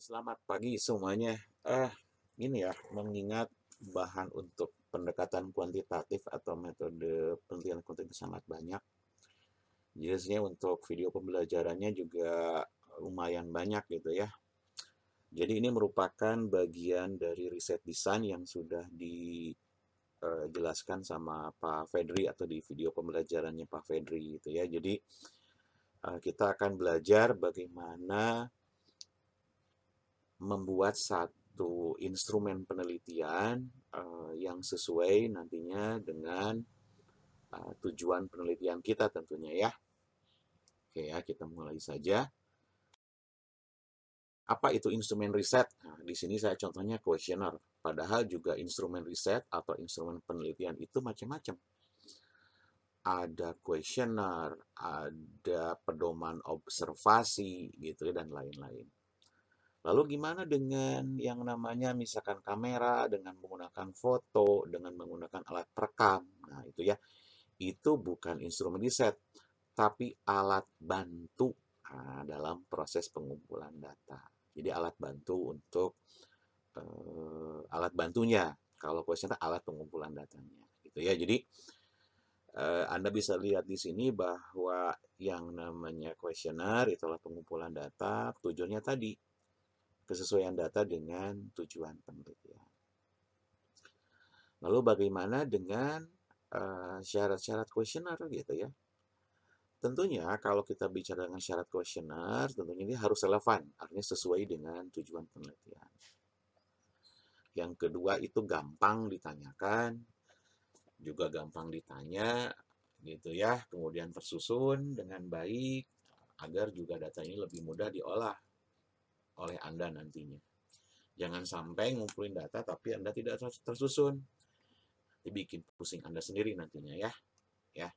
Selamat pagi semuanya. Ini ya, mengingat bahan untuk pendekatan kuantitatif atau metode penelitian kuantitatif sangat banyak. Jadi sebenarnya untuk video pembelajarannya juga lumayan banyak gitu ya. Jadi ini merupakan bagian dari riset desain yang sudah dijelaskan sama Pak Fedri atau di video pembelajarannya Pak Fedri gitu ya. Jadi kita akan belajar bagaimana membuat satu instrumen penelitian yang sesuai nantinya dengan tujuan penelitian kita tentunya ya. Oke ya, kita mulai saja. Apa itu instrumen riset? Nah, di sini saya contohnya kuesioner. Padahal juga instrumen riset atau instrumen penelitian itu macam-macam. Ada kuesioner, ada pedoman observasi gitu ya, dan lain-lain. Lalu gimana dengan yang namanya misalkan kamera dengan menggunakan foto, dengan menggunakan alat perekam? Nah, itu ya. Itu bukan instrumen riset, tapi alat bantu dalam proses pengumpulan data. Jadi alat bantu untuk alat bantunya. Kalau kuesioner alat pengumpulan datanya, gitu ya. Jadi Anda bisa lihat di sini bahwa yang namanya kuesioner itulah pengumpulan data, tujuannya tadi kesesuaian data dengan tujuan penelitian. Lalu bagaimana dengan syarat-syarat kuesioner gitu ya? Tentunya kalau kita bicara dengan syarat kuesioner, tentunya ini harus relevan, artinya sesuai dengan tujuan penelitian. Yang kedua itu gampang ditanyakan, juga gampang ditanya, gitu ya. Kemudian tersusun dengan baik, agar juga data ini lebih mudah diolah oleh Anda nantinya. Jangan sampai ngumpulin data tapi Anda tidak tersusun. Dibikin pusing Anda sendiri nantinya ya. Ya.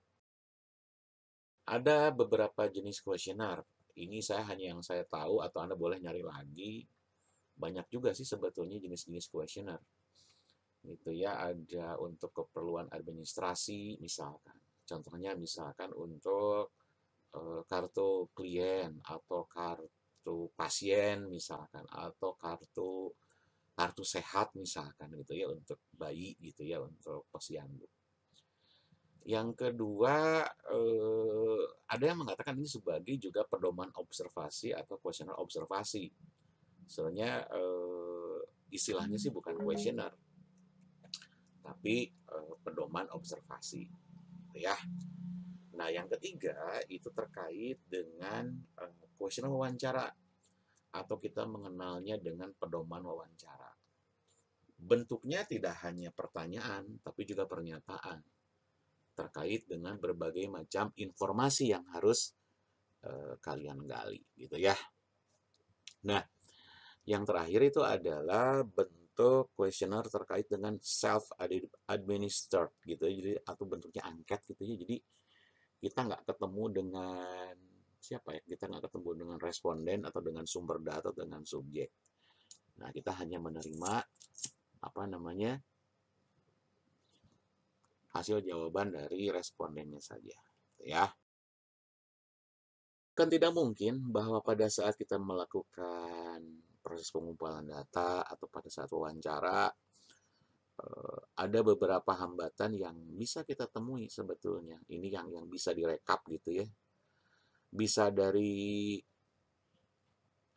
Ada beberapa jenis kuesioner. Ini saya hanya yang saya tahu atau Anda boleh nyari lagi. Banyak juga sih sebetulnya jenis-jenis kuesioner. Itu ya, ada untuk keperluan administrasi misalkan. Contohnya misalkan untuk kartu klien atau kartu pasien misalkan atau kartu sehat misalkan gitu ya untuk bayi gitu ya untuk posyandu. Yang kedua, ada yang mengatakan ini sebagai juga pedoman observasi atau kuesioner observasi. Sebenarnya istilahnya sih bukan kuesioner, tapi pedoman observasi, ya. Nah, yang ketiga itu terkait dengan kuesioner wawancara atau kita mengenalnya dengan pedoman wawancara. Bentuknya tidak hanya pertanyaan, tapi juga pernyataan terkait dengan berbagai macam informasi yang harus kalian gali gitu ya. Nah, yang terakhir itu adalah bentuk kuesioner terkait dengan self administered gitu ya. Jadi atau bentuknya angket gitu ya. Jadi kita nggak ketemu dengan siapa ya? Kita nggak ketemu dengan responden atau dengan sumber data atau dengan subjek. Nah, kita hanya menerima apa namanya hasil jawaban dari respondennya saja, ya. Kan tidak mungkin bahwa pada saat kita melakukan proses pengumpulan data atau pada saat wawancara ada beberapa hambatan yang bisa kita temui sebetulnya. Ini yang bisa direkap gitu ya. Bisa dari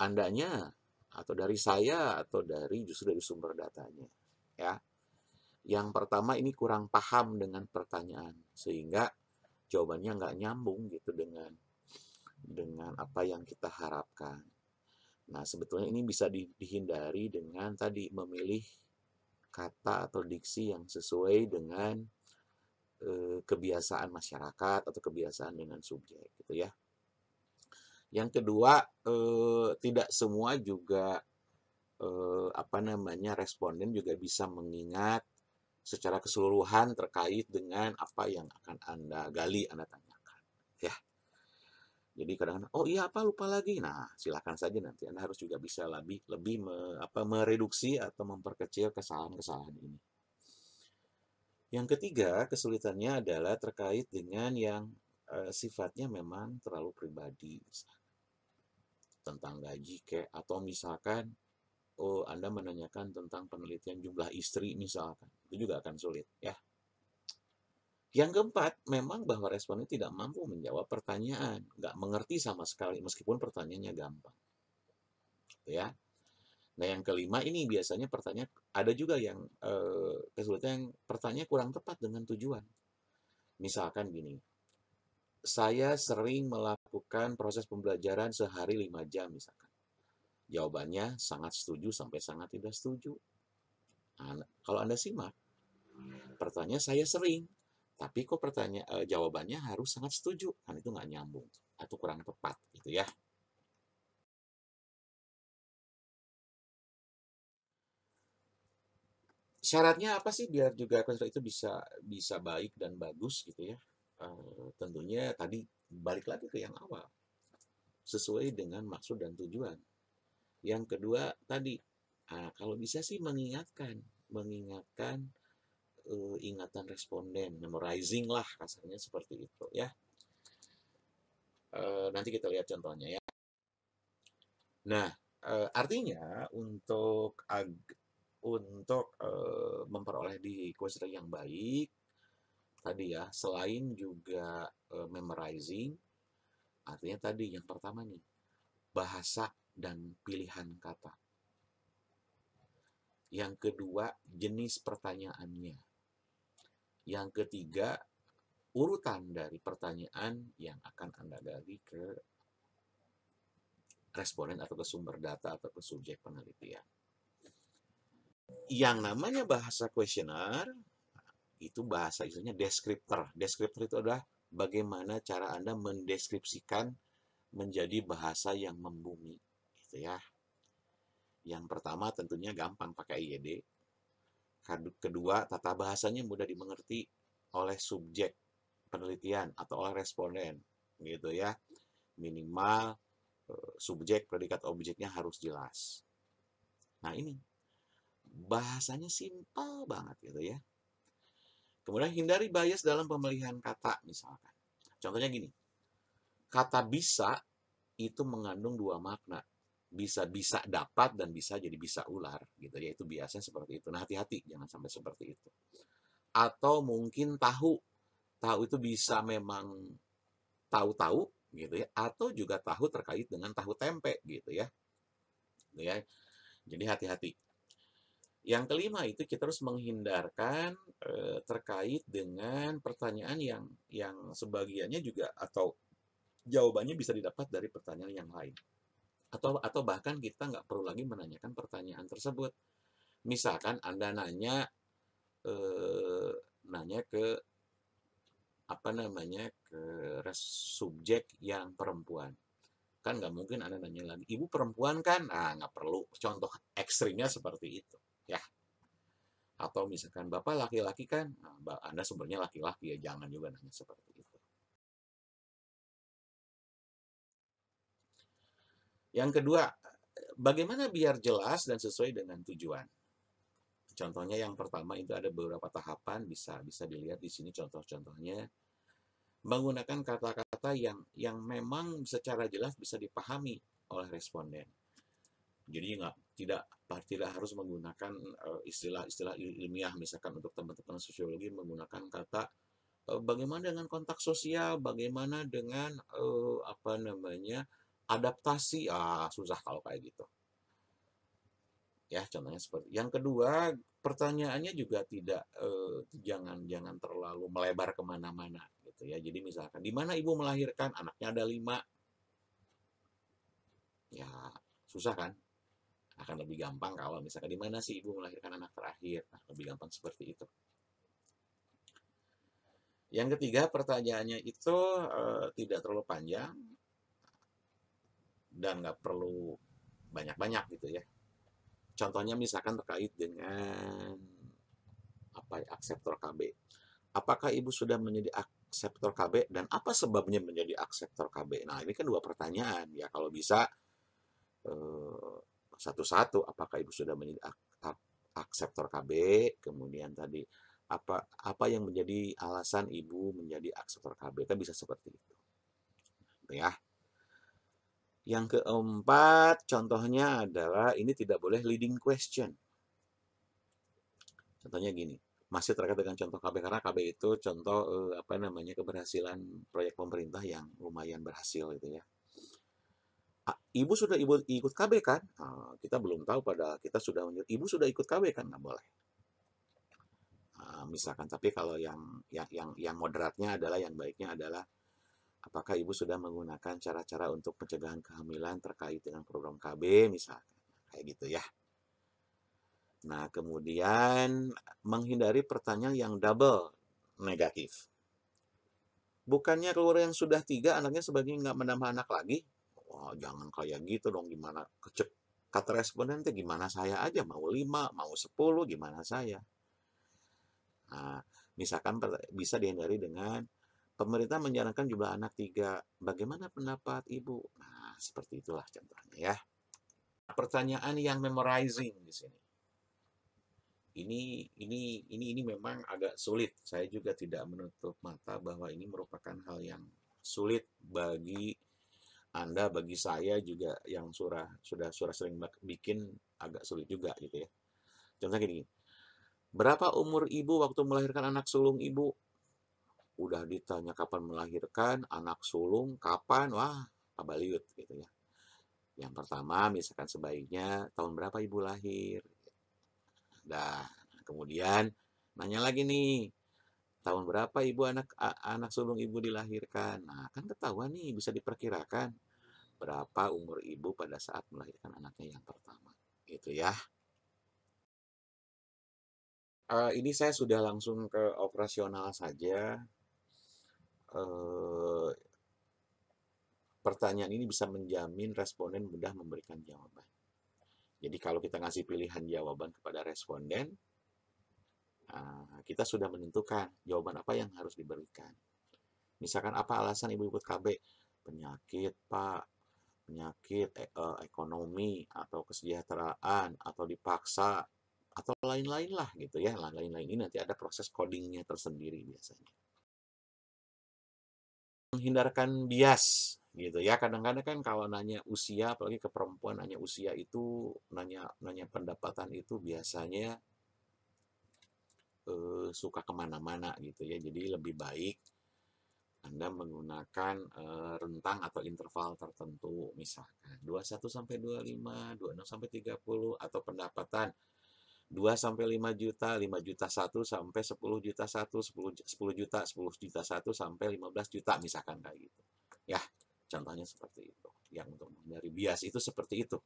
Andanya atau dari saya atau dari justru dari sumber datanya, ya. Yang pertama ini kurang paham dengan pertanyaan sehingga jawabannya nggak nyambung gitu dengan apa yang kita harapkan. Nah, sebetulnya ini bisa dihindari dengan tadi memilih kata atau diksi yang sesuai dengan kebiasaan masyarakat atau kebiasaan dengan subjek gitu ya. Yang kedua, tidak semua juga apa namanya responden juga bisa mengingat secara keseluruhan terkait dengan apa yang akan Anda gali, Anda tanyakan, ya. Jadi kadang-kadang, oh iya apa lupa lagi. Nah, silakan saja nanti Anda harus juga bisa lebih mereduksi atau memperkecil kesalahan-kesalahan ini. Yang ketiga, kesulitannya adalah terkait dengan yang sifatnya memang terlalu pribadi. tentang gaji kayak, atau misalkan oh Anda menanyakan tentang penelitian jumlah istri misalkan, itu juga akan sulit ya. Yang keempat, memang bahwa responden tidak mampu menjawab pertanyaan, nggak mengerti sama sekali meskipun pertanyaannya gampang, gitu ya. Nah, yang kelima ini biasanya pertanyaan, ada juga yang kesulitan yang pertanyaan kurang tepat dengan tujuan. Misalkan gini, saya sering melakukan proses pembelajaran sehari 5 jam misalkan. Jawabannya sangat setuju sampai sangat tidak setuju. Nah, kalau Anda simak, pertanyaan saya sering, tapi kok jawabannya harus sangat setuju, kan itu nggak nyambung atau kurang tepat gitu ya. Syaratnya apa sih biar juga konselor itu bisa bisa baik dan bagus gitu ya? Tentunya tadi balik lagi ke yang awal, sesuai dengan maksud dan tujuan. Yang kedua tadi, kalau bisa sih mengingatkan ingatan responden, memorizing lah kasarnya seperti itu ya. Nanti kita lihat contohnya ya. Nah, artinya untuk memperoleh di kuesioner yang baik tadi ya, selain juga memorizing, artinya tadi yang pertama nih, bahasa dan pilihan kata. Yang kedua, jenis pertanyaannya. Yang ketiga, urutan dari pertanyaan yang akan Anda gali ke responden atau ke sumber data atau ke subjek penelitian. Yang namanya bahasa kuesioner itu bahasa istilahnya deskriptor. Deskriptor itu adalah bagaimana cara Anda mendeskripsikan menjadi bahasa yang membumi, gitu ya. Yang pertama tentunya gampang pakai IED. Kedua, tata bahasanya mudah dimengerti oleh subjek penelitian atau oleh responden, gitu ya. Minimal subjek, predikat, objeknya harus jelas. Nah ini bahasanya simpel banget gitu ya. Kemudian hindari bias dalam pemilihan kata misalkan. Contohnya gini, kata bisa itu mengandung dua makna. Bisa dapat dan bisa jadi bisa ular gitu ya. Itu biasanya seperti itu. Nah, hati-hati jangan sampai seperti itu. Atau mungkin tahu. Tahu itu bisa memang tahu-tahu gitu ya, atau juga tahu terkait dengan tahu tempe gitu ya. Jadi hati-hati. Yang kelima itu kita harus menghindarkan terkait dengan pertanyaan yang sebagiannya juga atau jawabannya bisa didapat dari pertanyaan yang lain. Atau bahkan kita nggak perlu lagi menanyakan pertanyaan tersebut. Misalkan Anda nanya ke apa namanya ke subjek yang perempuan, kan nggak mungkin Anda nanya lagi, ibu perempuan kan? Nggak perlu. Contoh ekstrimnya seperti itu ya. Atau misalkan bapak laki-laki kan? Anda sebenarnya laki-laki ya, jangan juga nanya seperti itu. Yang kedua, bagaimana biar jelas dan sesuai dengan tujuan? Contohnya yang pertama itu ada beberapa tahapan, bisa dilihat di sini contoh-contohnya. Menggunakan kata-kata yang memang secara jelas bisa dipahami oleh responden. Jadi tidak harus menggunakan istilah-istilah ilmiah, misalkan untuk teman-teman sosiologi menggunakan kata bagaimana dengan kontak sosial, bagaimana dengan adaptasi, susah kalau kayak gitu. Ya, contohnya seperti yang kedua, pertanyaannya juga jangan terlalu melebar kemana-mana gitu ya. Jadi misalkan di mana ibu melahirkan, anaknya ada 5, ya susah kan. Akan lebih gampang kalau misalkan di mana sih ibu melahirkan anak terakhir, lebih gampang seperti itu. Yang ketiga, pertanyaannya itu tidak terlalu panjang dan nggak perlu banyak-banyak gitu ya. Contohnya misalkan terkait dengan akseptor KB. Apakah ibu sudah menjadi akseptor KB dan apa sebabnya menjadi akseptor KB? Nah, ini kan dua pertanyaan ya. Kalau bisa satu-satu, apakah ibu sudah menjadi akseptor KB, kemudian tadi apa yang menjadi alasan ibu menjadi akseptor KB, kan bisa seperti itu ya. Yang keempat, contohnya adalah ini tidak boleh leading question. Contohnya gini, masih terkait dengan contoh KB karena KB itu contoh keberhasilan proyek pemerintah yang lumayan berhasil gitu ya. Ibu sudah ikut KB kan? Kita belum tahu pada kita sudah ibu sudah ikut KB kan? Nggak boleh. Misalkan, tapi kalau yang moderatnya adalah yang baiknya adalah apakah ibu sudah menggunakan cara-cara untuk pencegahan kehamilan terkait dengan program KB misalkan, kayak gitu ya. Nah, kemudian menghindari pertanyaan yang double negatif. Bukannya keluarga yang sudah 3, anaknya sebaiknya nggak menambah anak lagi? Wah, jangan kayak gitu dong, gimana? Kata responden itu gimana saya aja, mau 5, mau 10, gimana saya? Nah, misalkan bisa dihindari dengan pemerintah menyarankan jumlah anak 3. Bagaimana pendapat ibu? Nah, seperti itulah contohnya ya. Pertanyaan yang memorizing di sini. Ini memang agak sulit. Saya juga tidak menutup mata bahwa ini merupakan hal yang sulit bagi Anda, bagi saya juga yang sudah sering bikin agak sulit juga gitu ya. Contohnya gini, berapa umur ibu waktu melahirkan anak sulung ibu? Udah ditanya kapan melahirkan, anak sulung, kapan, wah, kabaliut gitu ya. Yang pertama, misalkan sebaiknya tahun berapa ibu lahir? Dah, kemudian nanya lagi nih, tahun berapa anak sulung ibu dilahirkan? Nah, kan ketahuan nih, bisa diperkirakan berapa umur ibu pada saat melahirkan anaknya yang pertama. Gitu ya. Ini saya sudah langsung ke operasional saja. Uh, Pertanyaan ini bisa menjamin responden mudah memberikan jawaban. Jadi kalau kita ngasih pilihan jawaban kepada responden, kita sudah menentukan jawaban apa yang harus diberikan. Misalkan apa alasan ibu ikut KB? Penyakit, Pak. Penyakit, ekonomi, atau kesejahteraan, atau dipaksa, atau lain-lain lah gitu ya. Lain-lain ini nanti ada proses codingnya tersendiri biasanya. Menghindarkan bias gitu ya. Kadang-kadang kan kalau nanya usia, apalagi ke perempuan nanya usia itu, nanya pendapatan itu biasanya suka kemana-mana gitu ya. Jadi lebih baik Anda menggunakan rentang atau interval tertentu, misalkan 21 sampai 25, 26 sampai 30, atau pendapatan 2 sampai 5 juta, 5 juta 1 sampai 10 juta 1, 10 juta, 10 juta 1 sampai 15 juta, misalkan kayak gitu. Ya, contohnya seperti itu. Yang untuk menghindari bias itu seperti itu.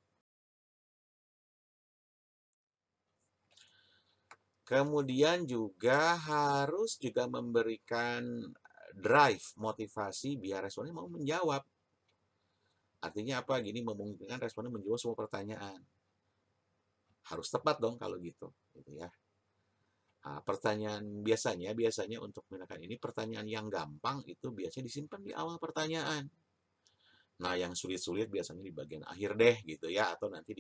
Kemudian juga harus juga memberikan drive, motivasi biar responden mau menjawab. Artinya apa? Gini, memungkinkan responden menjawab semua pertanyaan. Harus tepat dong kalau gitu ya. Nah, biasanya untuk menggunakan ini, pertanyaan yang gampang itu biasanya disimpan di awal pertanyaan. Nah, yang sulit-sulit biasanya di bagian akhir deh gitu ya, atau nanti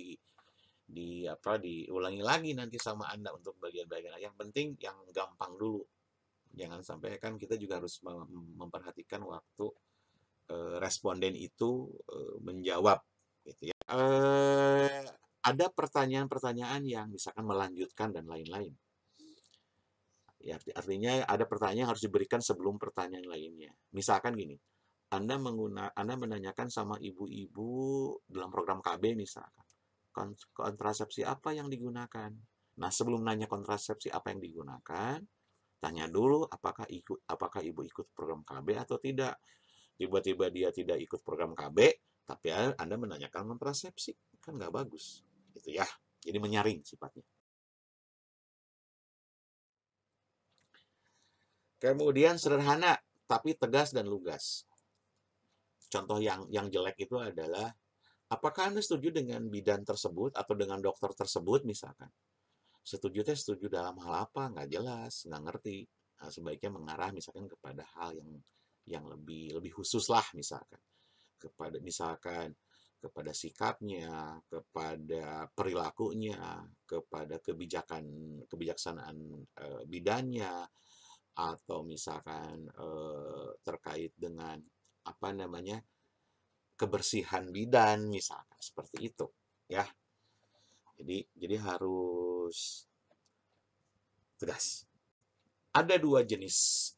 diulangi lagi nanti sama Anda untuk bagian-bagian. Yang penting yang gampang dulu. Jangan sampai kan kita juga harus memperhatikan waktu responden itu menjawab gitu ya. Ada pertanyaan-pertanyaan yang misalkan melanjutkan dan lain-lain. Ya, artinya ada pertanyaan yang harus diberikan sebelum pertanyaan lainnya. Misalkan gini, Anda menanyakan sama ibu-ibu dalam program KB misalkan, kontrasepsi apa yang digunakan? Nah, sebelum nanya kontrasepsi apa yang digunakan, tanya dulu apakah ibu ikut program KB atau tidak. Tiba-tiba dia tidak ikut program KB, tapi Anda menanyakan kontrasepsi, kan nggak bagus, gitu ya. Jadi menyaring sifatnya. Kemudian sederhana, tapi tegas dan lugas. Contoh yang jelek itu adalah, apakah Anda setuju dengan bidan tersebut atau dengan dokter tersebut misalkan? Setuju dalam hal apa? Nggak jelas, nggak ngerti. Nah, sebaiknya mengarah misalkan kepada hal yang lebih khusus lah misalkan. Kepada sikapnya, kepada perilakunya, kepada kebijaksanaan bidannya, atau misalkan terkait dengan apa namanya kebersihan bidan misalkan seperti itu ya. Jadi harus tegas. Ada dua jenis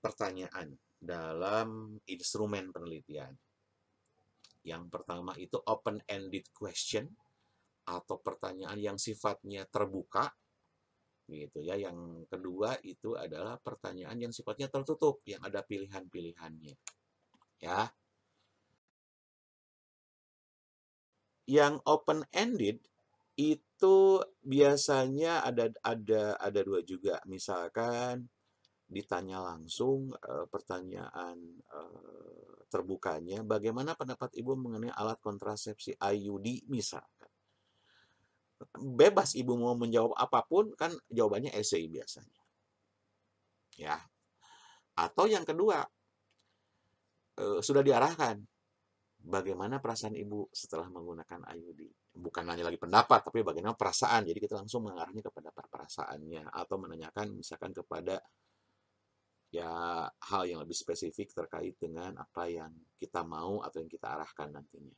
pertanyaan dalam instrumen penelitian. Yang pertama itu open-ended question atau pertanyaan yang sifatnya terbuka gitu ya. Yang kedua itu adalah pertanyaan yang sifatnya tertutup yang ada pilihan-pilihannya. Ya. Yang open-ended itu biasanya ada dua juga. Misalkan ditanya langsung pertanyaan terbukanya, bagaimana pendapat Ibu mengenai alat kontrasepsi IUD misalkan. Bebas Ibu mau menjawab apapun, kan jawabannya esai biasanya. Ya. Atau yang kedua, sudah diarahkan, bagaimana perasaan Ibu setelah menggunakan IUD. Bukan hanya lagi pendapat, tapi bagaimana perasaan. Jadi kita langsung mengarahnya kepada perasaannya. Atau menanyakan misalkan kepada ya hal yang lebih spesifik terkait dengan apa yang kita mau atau yang kita arahkan nantinya.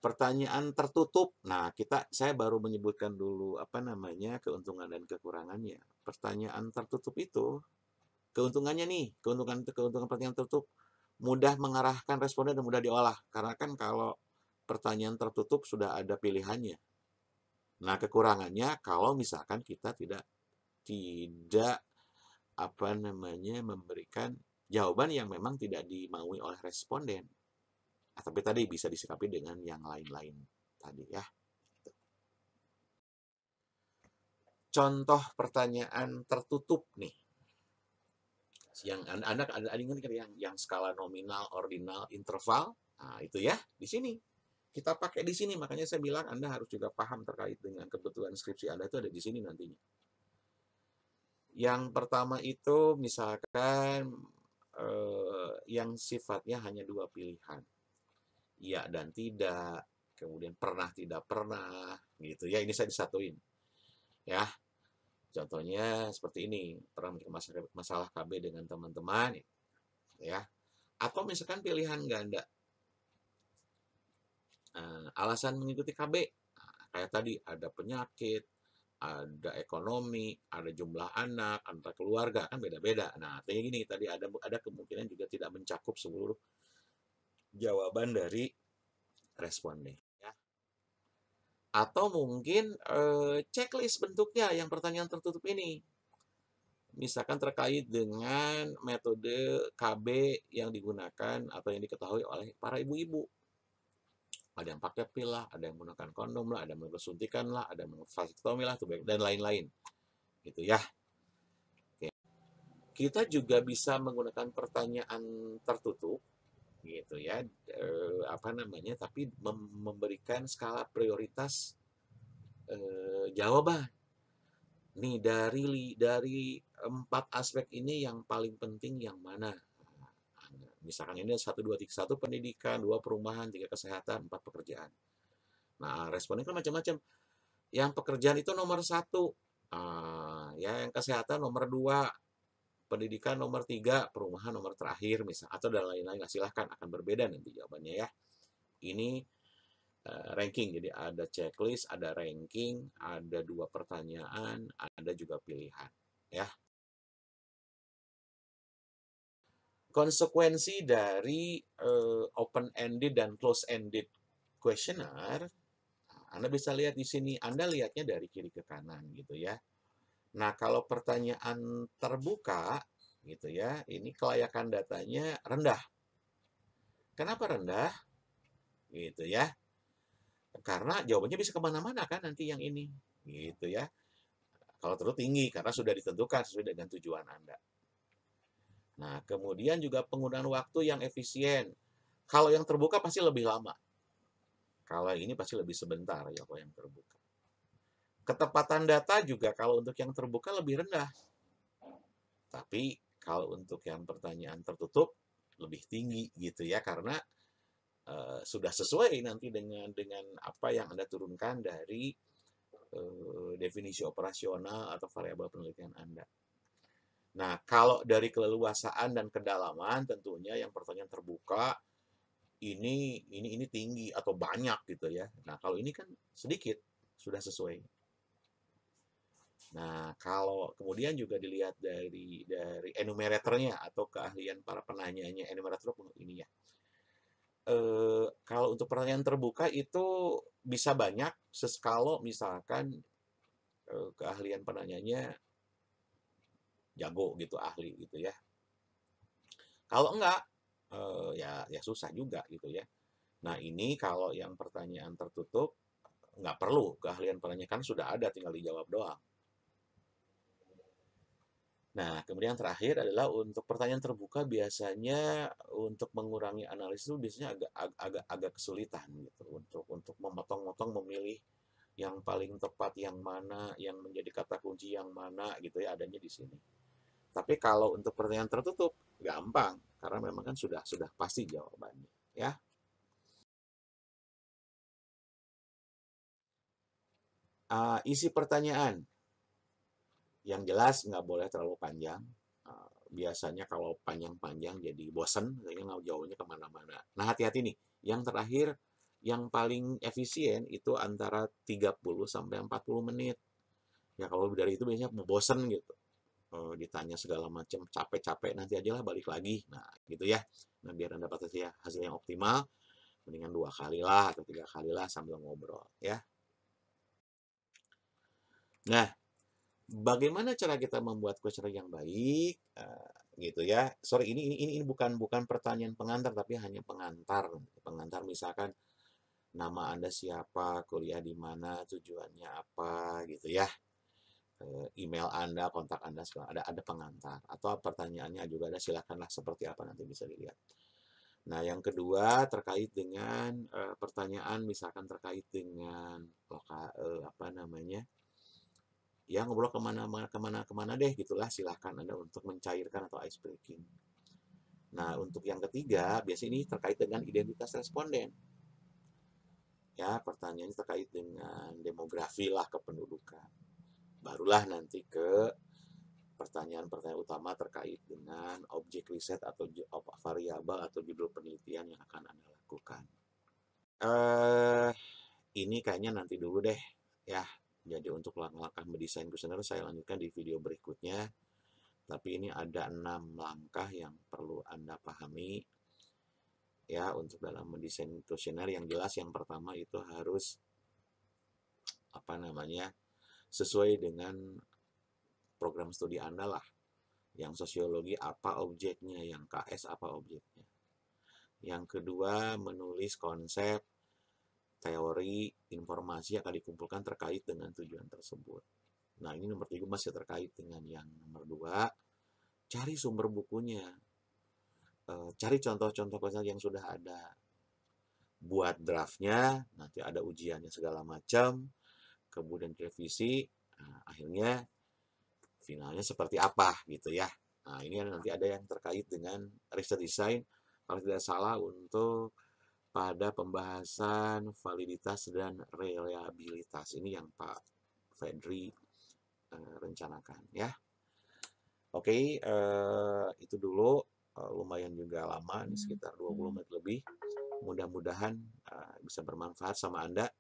Pertanyaan tertutup. Nah, saya baru menyebutkan dulu apa namanya keuntungan dan kekurangannya. Pertanyaan tertutup itu keuntungannya nih, keuntungan pertanyaan tertutup mudah mengarahkan responden dan mudah diolah. Karena kan kalau pertanyaan tertutup sudah ada pilihannya. Nah, kekurangannya kalau misalkan kita tidak apa namanya memberikan jawaban yang memang tidak dimaui oleh responden. Tapi tadi bisa disikapi dengan yang lain-lain tadi ya. Contoh pertanyaan tertutup nih. Yang Anda ingat yang skala nominal, ordinal, interval? Nah, itu ya di sini. Kita pakai di sini, makanya saya bilang Anda harus juga paham terkait dengan kebutuhan skripsi Anda itu ada di sini nantinya. Yang pertama itu misalkan yang sifatnya hanya dua pilihan. Iya dan tidak, kemudian pernah tidak pernah, gitu ya. Ini saya disatuin. Ya, contohnya seperti ini, pernah masalah KB dengan teman-teman, ya. Atau misalkan pilihan ganda. Alasan mengikuti KB, kayak tadi ada penyakit, ada ekonomi, ada jumlah anak, antar keluarga, kan beda-beda. Nah, kayak gini tadi ada kemungkinan juga tidak mencakup seluruh jawaban dari responden. Ya. Atau mungkin checklist bentuknya yang pertanyaan tertutup ini. Misalkan terkait dengan metode KB yang digunakan atau yang diketahui oleh para ibu-ibu. Ada yang pakai pil lah, ada yang menggunakan kondom lah, ada yang menggunakan suntikan lah, ada yang menggunakan vasektomi lah, dan lain-lain. Gitu ya. Oke. Kita juga bisa menggunakan pertanyaan tertutup gitu ya, apa namanya, tapi memberikan skala prioritas jawaban. Nih dari 4 aspek ini yang paling penting yang mana? Misalkan ini 1, 2, 3, 1 pendidikan, 2 perumahan, 3 kesehatan, 4 pekerjaan. Nah, responnya kan macam-macam. Yang pekerjaan itu nomor 1, ya yang kesehatan nomor 2, pendidikan nomor 3, perumahan nomor terakhir misal, atau dan lain-lain. Silahkan akan berbeda nanti jawabannya ya. Ini ranking, jadi ada checklist, ada ranking, ada 2 pertanyaan, ada juga pilihan ya. Konsekuensi dari open-ended dan close-ended questionnaire, Anda bisa lihat di sini, Anda lihatnya dari kiri ke kanan gitu ya. Nah, kalau pertanyaan terbuka gitu ya, ini kelayakan datanya rendah. Kenapa rendah? Gitu ya. Karena jawabannya bisa kemana-mana kan nanti yang ini. Gitu ya. Kalau terus tinggi, karena sudah ditentukan sesuai dengan tujuan Anda. Nah, kemudian juga penggunaan waktu yang efisien. Kalau yang terbuka pasti lebih lama. Kalau ini pasti lebih sebentar ya kalau yang terbuka. Ketepatan data juga kalau untuk yang terbuka lebih rendah. Tapi kalau untuk yang pertanyaan tertutup lebih tinggi gitu ya, karena sudah sesuai nanti dengan apa yang Anda turunkan dari definisi operasional atau variabel penelitian Anda. Nah, kalau dari keleluasaan dan kedalaman tentunya yang pertanyaan terbuka ini tinggi atau banyak gitu ya. Nah, kalau ini kan sedikit sudah sesuai. Nah, kalau kemudian juga dilihat dari enumeratornya atau keahlian para penanyanya, enumerator ini ya. Kalau untuk pertanyaan terbuka itu bisa banyak kalau misalkan keahlian penanyanya jago gitu, ahli gitu ya. Kalau enggak, ya susah juga gitu ya. Nah, ini kalau yang pertanyaan tertutup nggak perlu keahlian penanya, kan sudah ada, tinggal dijawab doang. Nah, kemudian yang terakhir adalah untuk pertanyaan terbuka biasanya untuk mengurangi analisis itu biasanya agak kesulitan gitu untuk memotong-motong memilih yang paling tepat yang mana, yang menjadi kata kunci yang mana gitu ya, adanya di sini. Tapi kalau untuk pertanyaan tertutup gampang karena memang kan sudah pasti jawabannya ya. Isi pertanyaan yang jelas nggak boleh terlalu panjang. Biasanya kalau panjang-panjang jadi bosen, kayaknya nggak jauhnya kemana-mana. Nah, hati-hati nih. Yang terakhir, yang paling efisien itu antara 30 sampai 40 menit. Ya kalau lebih dari itu biasanya bosen gitu. Ditanya segala macam, capek-capek, nanti aja lah balik lagi. Nah, gitu ya. Nah, biar Anda dapat hasil yang optimal, mendingan 2 kali lah atau 3 kali lah sambil ngobrol ya. Nah, bagaimana cara kita membuat kuesioner yang baik? Gitu ya. Sorry, ini bukan pertanyaan pengantar, tapi hanya pengantar. Pengantar misalkan nama Anda siapa, kuliah di mana, tujuannya apa, gitu ya. Email Anda, kontak Anda, ada pengantar. Atau pertanyaannya juga ada, silakanlah seperti apa nanti bisa dilihat. Nah, yang kedua terkait dengan pertanyaan misalkan terkait dengan apa namanya, ya ngobrol kemana deh gitulah, silahkan Anda untuk mencairkan atau ice breaking. Nah, untuk yang ketiga biasanya ini terkait dengan identitas responden ya, pertanyaannya terkait dengan demografi lah, kependudukan, barulah nanti ke pertanyaan-pertanyaan utama terkait dengan objek riset atau variabel atau judul penelitian yang akan Anda lakukan. Ini kayaknya nanti dulu deh ya. Jadi untuk langkah mendesain kuesioner saya lanjutkan di video berikutnya. Tapi ini ada 6 langkah yang perlu Anda pahami ya untuk dalam mendesain kuesioner. Yang jelas yang pertama itu harus apa namanya, sesuai dengan program studi Anda lah. Yang sosiologi apa objeknya, yang KS apa objeknya. Yang kedua, menulis konsep, teori, informasi yang akan dikumpulkan terkait dengan tujuan tersebut. Nah, ini nomor 3 masih terkait dengan yang nomor 2, cari sumber bukunya. Cari contoh-contoh kuesioner yang sudah ada. Buat draftnya, nanti ada ujiannya segala macam, kemudian revisi, nah, akhirnya finalnya seperti apa gitu ya. Nah, ini nanti ada yang terkait dengan riset design, kalau tidak salah untuk pada pembahasan validitas dan reliabilitas. Ini yang Pak Fedri rencanakan ya. Oke, itu dulu. Lumayan juga lama, nih, sekitar 20 menit lebih. Mudah-mudahan bisa bermanfaat sama Anda.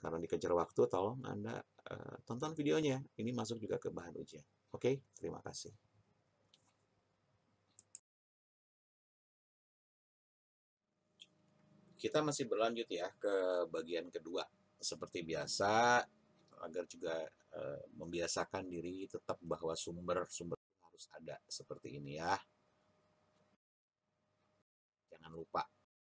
Karena dikejar waktu, tolong Anda tonton videonya. Ini masuk juga ke bahan ujian. Oke, terima kasih. Kita masih berlanjut ya ke bagian kedua. Seperti biasa, agar juga membiasakan diri tetap bahwa sumber-sumber harus ada seperti ini ya. Jangan lupa